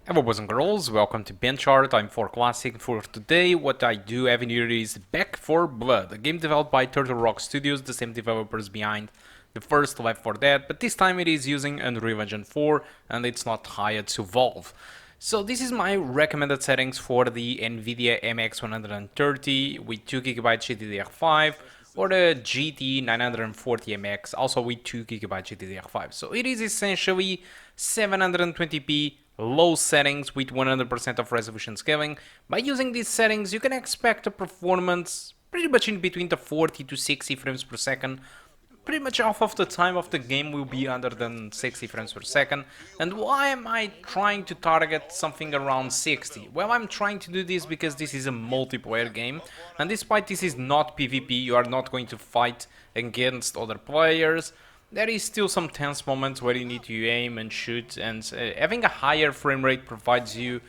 Hello boys and girls, welcome to BenchART. I'm 4Classic. For today, what I do have in here is Back 4 Blood, a game developed by Turtle Rock Studios, the same developers behind the first Left 4 Dead, but this time it is using Unreal Engine 4 and it's not hired to Valve. So this is my recommended settings for the Nvidia MX130 with 2GB GDDR5 or the GT 940 MX, also with 2GB GDDR5. So it is essentially 720p low settings with 100% of resolution scaling. By using these settings, you can expect a performance pretty much in between the 40 to 60 frames per second. Pretty much half of the time of the game will be under than 60 frames per second. And why am I trying to target something around 60? Well, I'm trying to do this because this is a multiplayer game, and despite this is not PvP, you are not going to fight against other players. There is still some tense moments where you need to aim and shoot, and having a higher frame rate provides you,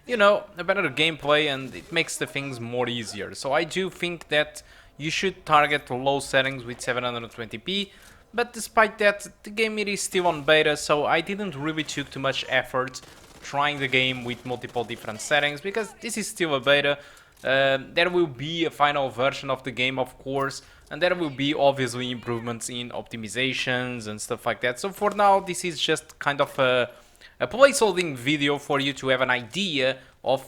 a better gameplay, and it makes the things more easier. So I do think that you should target low settings with 720p, but despite that, the game it is still on beta, so I didn't really took too much effort trying the game with multiple different settings, because this is still a beta. There will be a final version of the game, of course, and there will be obviously improvements in optimizations and stuff like that. So for now, this is just kind of a placeholding video for you to have an idea of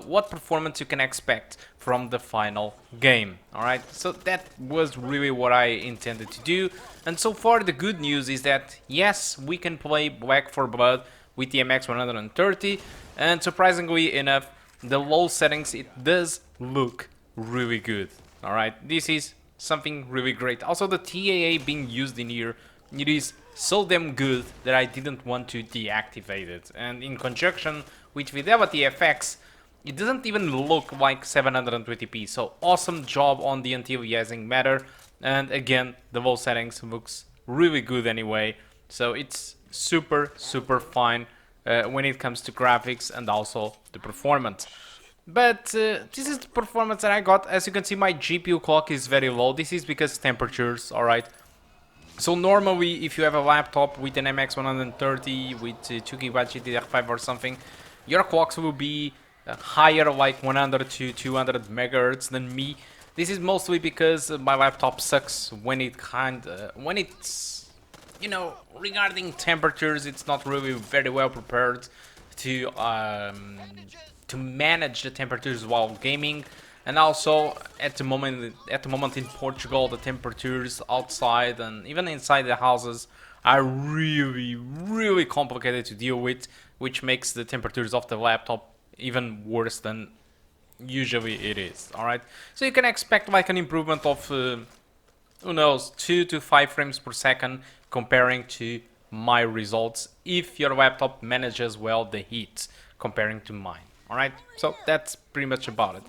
what performance you can expect from the final game. Alright, so that was really what I intended to do. And so far the good news is that yes, we can play Back 4 Blood with the MX130, and surprisingly enough, the low settings, it does look really good. Alright, this is something really great. Also, the TAA being used in here, it is so damn good that I didn't want to deactivate it. And in conjunction with Fidelity FX, it doesn't even look like 720p. So awesome job on the anti-aliasing matter. And again, the low settings looks really good anyway. So it's super fine when it comes to graphics and also the performance. But this is the performance that I got. As you can see, my GPU clock is very low. This is because temperatures, alright. So normally, if you have a laptop with an MX130 with 2GB GDDR5 or something, your clocks will be higher, like 100 to 200 megahertz than me. This is mostly because my laptop sucks when it's, regarding temperatures, it's not really very well prepared to manage the temperatures while gaming. And also at the moment in Portugal, the temperatures outside and even inside the houses are really complicated to deal with, which makes the temperatures of the laptop even worse than usually it is. Alright, so you can expect like an improvement of who knows, 2 to 5 frames per second comparing to my results if your laptop manages well the heat comparing to mine. Alright, so that's pretty much about it.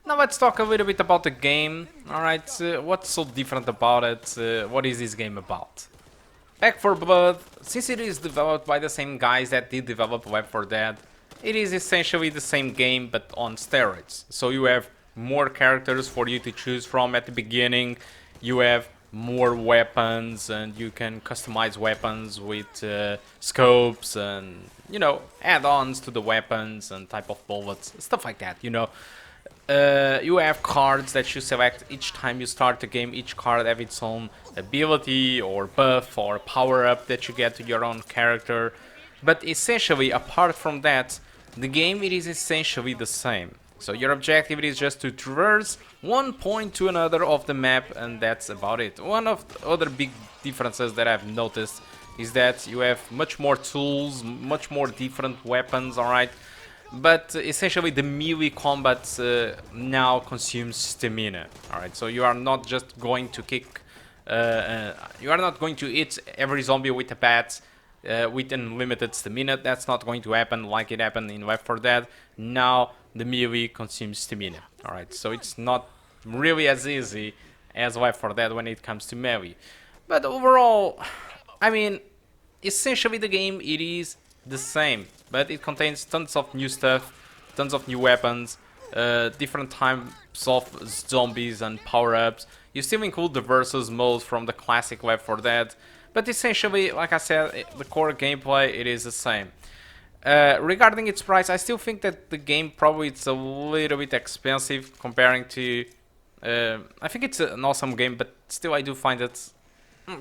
Now let's talk a little bit about the game. Alright, what's so different about it? What is this game about? Back 4 Blood, since it is developed by the same guys that did develop Left 4 Dead, it is essentially the same game but on steroids. So you have more characters for you to choose from at the beginning, you have more weapons, and you can customize weapons with scopes and, add-ons to the weapons and type of bullets, stuff like that, you have cards that you select each time you start the game. Each card have its own ability or buff or power-up that you get to your own character. But essentially, apart from that, the game it is essentially the same. So your objective is just to traverse one point to another of the map, and that's about it. One of the other big differences that I've noticed is that you have much more tools, much more different weapons, alright? But essentially the melee combat now consumes stamina, alright? So you are not just going to kick, you are not going to hit every zombie with a bat with unlimited stamina. That's not going to happen like it happened in Left 4 Dead. Now the melee consumes stamina, alright? So it's not really as easy as Left 4 Dead when it comes to melee. But overall, I mean, essentially the game it is the same, but it contains tons of new stuff, tons of new weapons, different types of zombies and power-ups. You still include the versus mode from the classic Left 4 Dead, but essentially, like I said, the core gameplay it is the same. Regarding its price, I still think that the game probably it's a little bit expensive comparing to. I think it's an awesome game, but still I do find it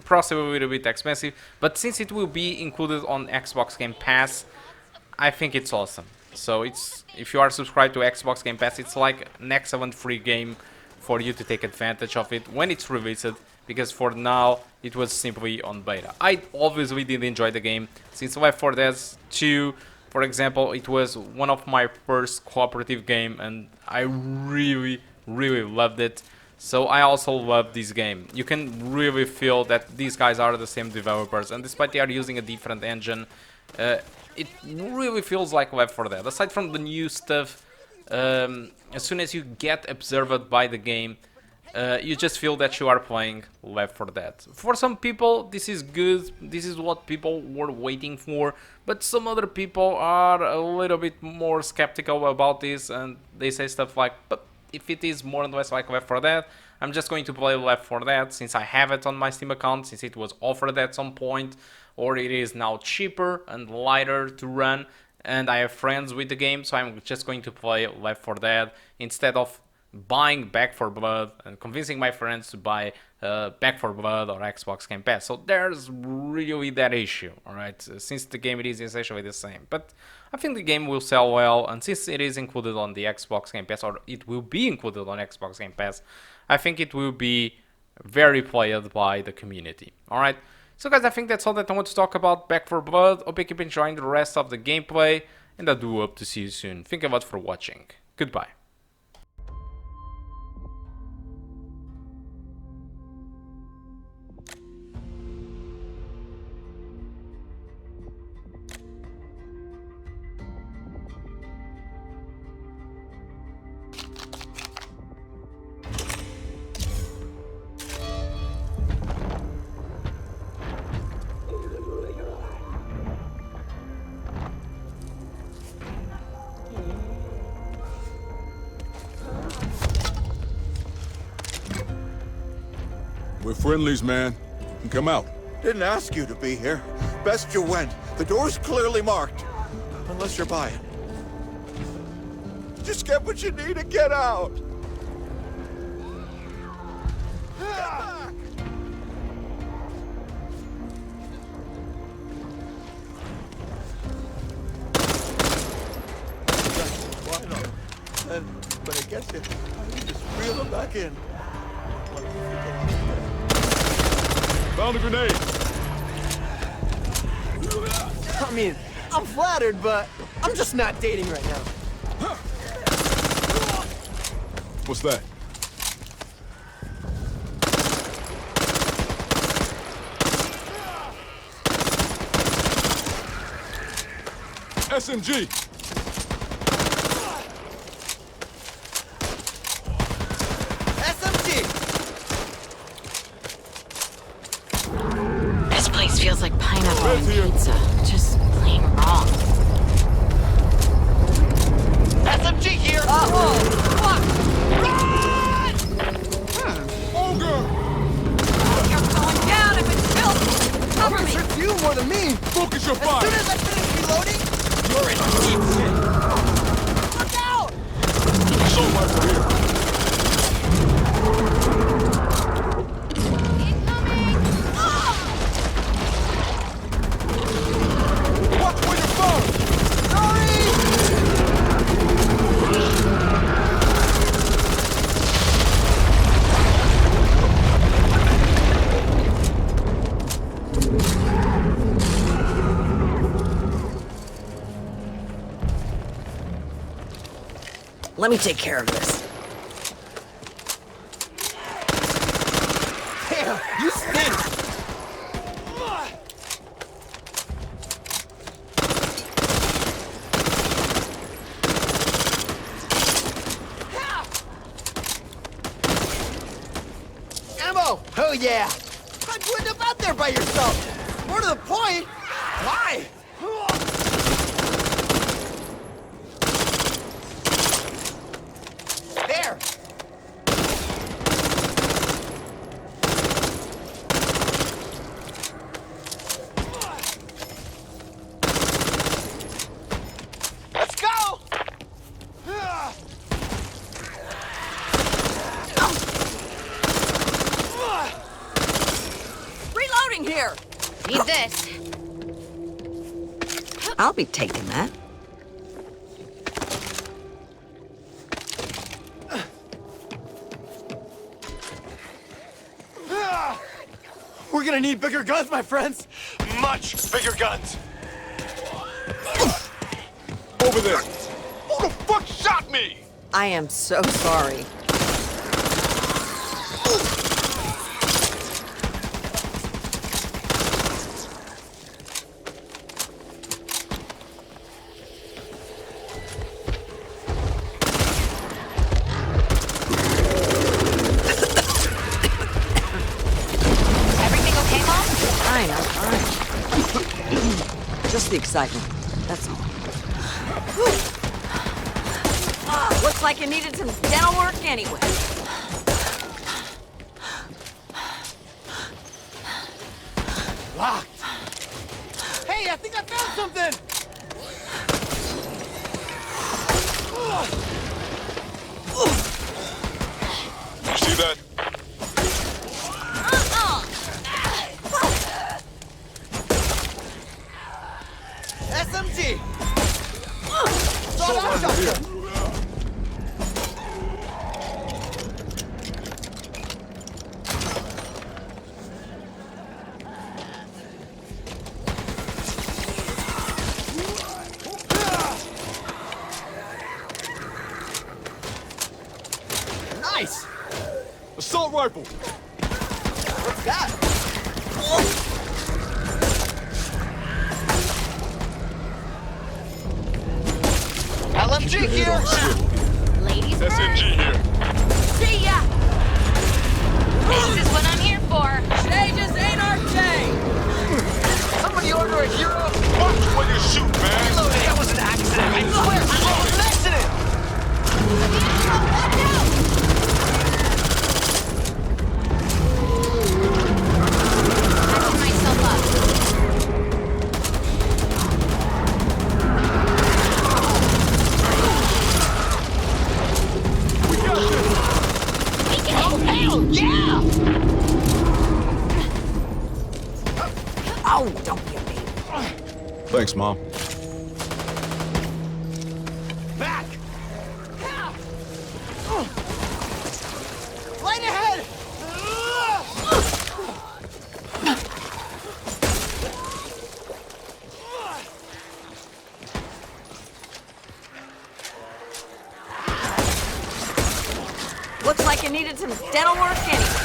possibly a little bit expensive. But since it will be included on Xbox Game Pass, I think it's awesome. So it's, if you are subscribed to Xbox Game Pass, it's like an excellent free game for you to take advantage of it when it's released, because for now it was simply on beta. I obviously did enjoy the game, since Left 4 Dead 2, for example, it was one of my first cooperative game and I really loved it. So I also love this game. You can really feel that these guys are the same developers, and despite they are using a different engine, it really feels like Left 4 Dead. Aside from the new stuff, as soon as you get observed by the game, you just feel that you are playing Left 4 Dead. For some people, this is good, this is what people were waiting for, but some other people are a little bit more skeptical about this, and they say stuff like, but if it is more or less like Left 4 Dead, I'm just going to play Left 4 Dead since I have it on my Steam account, since it was offered at some point, or it is now cheaper and lighter to run, and I have friends with the game, so I'm just going to play Left 4 Dead instead of buying Back 4 Blood and convincing my friends to buy Back 4 Blood or Xbox Game Pass. So there's really that issue, alright, since the game it is essentially the same. But I think the game will sell well, and since it is included on the Xbox Game Pass, or it will be included on Xbox Game Pass, I think it will be very played by the community, alright? So guys, I think that's all that I want to talk about Back 4 Blood. Hope you keep enjoying the rest of the gameplay, and I do hope to see you soon. Thank you a lot for watching. Goodbye. We're friendlies, man. You can come out. Didn't ask you to be here. Best you went. The door's clearly marked. Unless you're buying. Just get what you need and get out. Get back! Why not? And when it gets you, you just reel them back in. Found a grenade. I mean, I'm flattered, but I'm just not dating right now. What's that? SMG. This place feels like pineapple and pizza. Just plain wrong. SMG here! Fuck! Run! Ogre! You're going down if it's built! Cover me! Hurts you more than me! Focus your As fire! soon as I finish reloading, you're in deep shit! Look out! Assault rifle here. Watch where you're going! Sorry! Let me take care of this. Damn, you stink! Ammo! Oh yeah! How'd you end up out there by yourself? More to the point, why? There! Need this. I'll be taking that. We're gonna need bigger guns, my friends. Much bigger guns. Over there. Who the fuck shot me? I am so sorry. Everything okay, Mom? Fine, I'm fine. Just the excitement, that's all. Looks like you needed some dental work anyway. Locked. Hey, I think I found something. You see that? SMG. Assault rifle here. Nice. Assault rifle. What's that? LMG here. Ladies first. SMG here. See ya! This is what I'm here for. They just ain't our day! Somebody order a hero. Watch where you shoot, man. Reloading. That was an accident. I swear, it was an accident. Watch out! Patching myself up. We got this. Oh, hell yeah! Oh, don't be a baby. Thanks, Mom. Back. Right ahead. Looks like you needed some dental work anyway.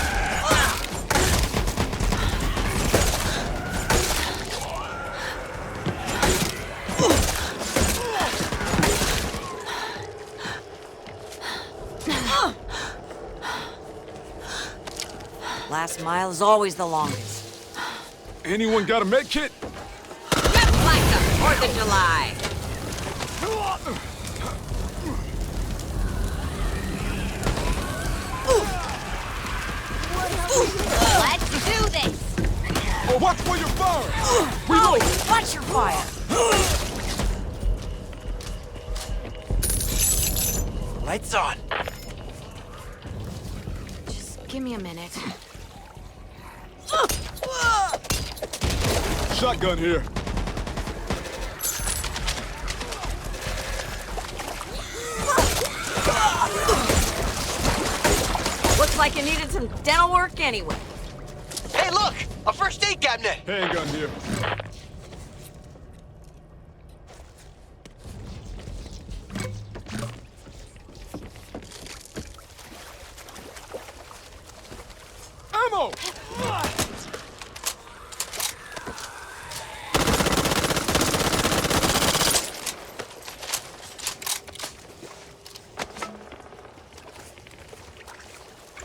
Last mile is always the longest. Anyone got a med kit? Just like the 4th of July. Let's do this! Oh, watch where you're firing. Oh, watch your fire. Lights on. Just give me a minute. Shotgun here. Looks like you needed some dental work anyway. Hey, look! A first aid cabinet. Handgun here. Ammo!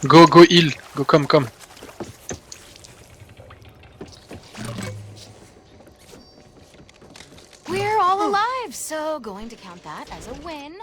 Go heal. Go come. We're all alive, so going to count that as a win.